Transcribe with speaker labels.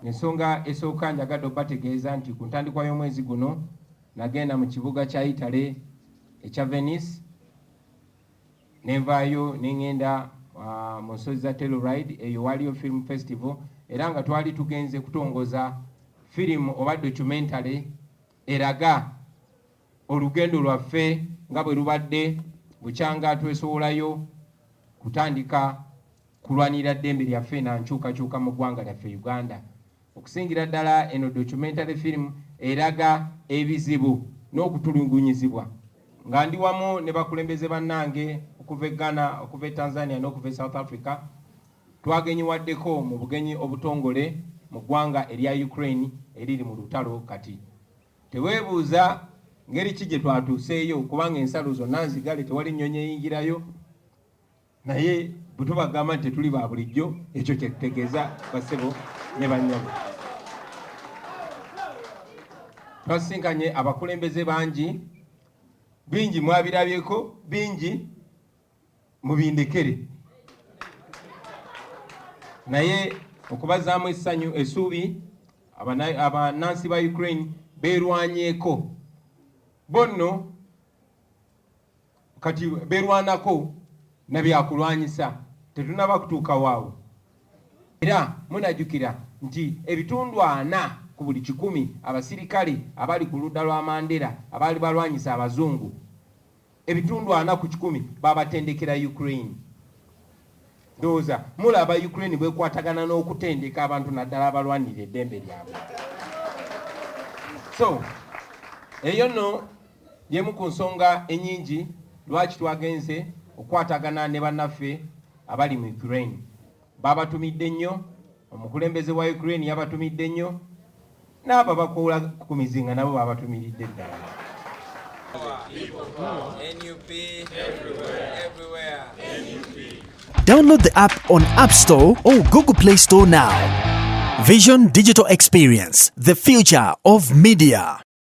Speaker 1: Ensonga esooka njagadde okubategeeza nti ku ntandikwa y'omwezi guno nagenda mu kibuga kya Italy ekya Venice nenvaayo nengenda mu nsozi za Telluride, eyo waliyo film festival, era nga twali tugenze kutongoza firimu oba documentary eraga olugendo lwaffe nga bwe lubadde bukyanga twesowolayo kutandika kulwanira ddembe lyaffe na nkyukakyuka mu ggwanga lyaffe Uganda. Okusingira ddala eno documentary film eraga ebizibu n'okutulugunyizibwa nga ndi wamu ne bakulembeze bannange okuva e Ghana, okuva e Tanzania n'okuva e South Africa. Twagenyiwaddeko mu bugenyi obutongole mu ggwanga erya Ukraine eriri mu lutalo kati. Teweebuuza ngeri ki gye twatuuseeyo kubanga ensalo zonna nzigale, tewali nnyonyi eyingirayo, naye bwe tubagamba nti tetuli ba bulijjo, ekyo kye tutegeeza bassebo ne bannyabo. Twasisinkanye abakulembeze bangi, bingi mwabirabyeko, bingi mubindekere, naye okubazaamu essanyu essuubi abannansi ba Ukraine beerwanyeeko bonno kati beerwanako na byakulwanyisa, tetunaba kutuuka waawo. Era munajjukira nti ebitundu 40 ku buli 100 abasirikale abali ku ludda lwa Mandela abaali balwanyisa abazungu, ebitundu 40 ku 100 babatendekera Ukraine. Ndowooza mulaba Ukraine bwekwatagana n'okutendeka abantu naddala abalwanira eddembe lyabwe. So eyo nno yemu ku nsonga ennyingi lwaki twagenze okwatagana ne bannaffe abali mu Ukraine. Babatumidde nnyo, omukulembeze wa Ukraine yabatumidde nnyo, n'abo bakola ku mizinga nabo babatumiridde ddala.
Speaker 2: NUP everywhere.
Speaker 3: Download the app on App Store or Google Play Store now. Vision Digital Experience, the future of media.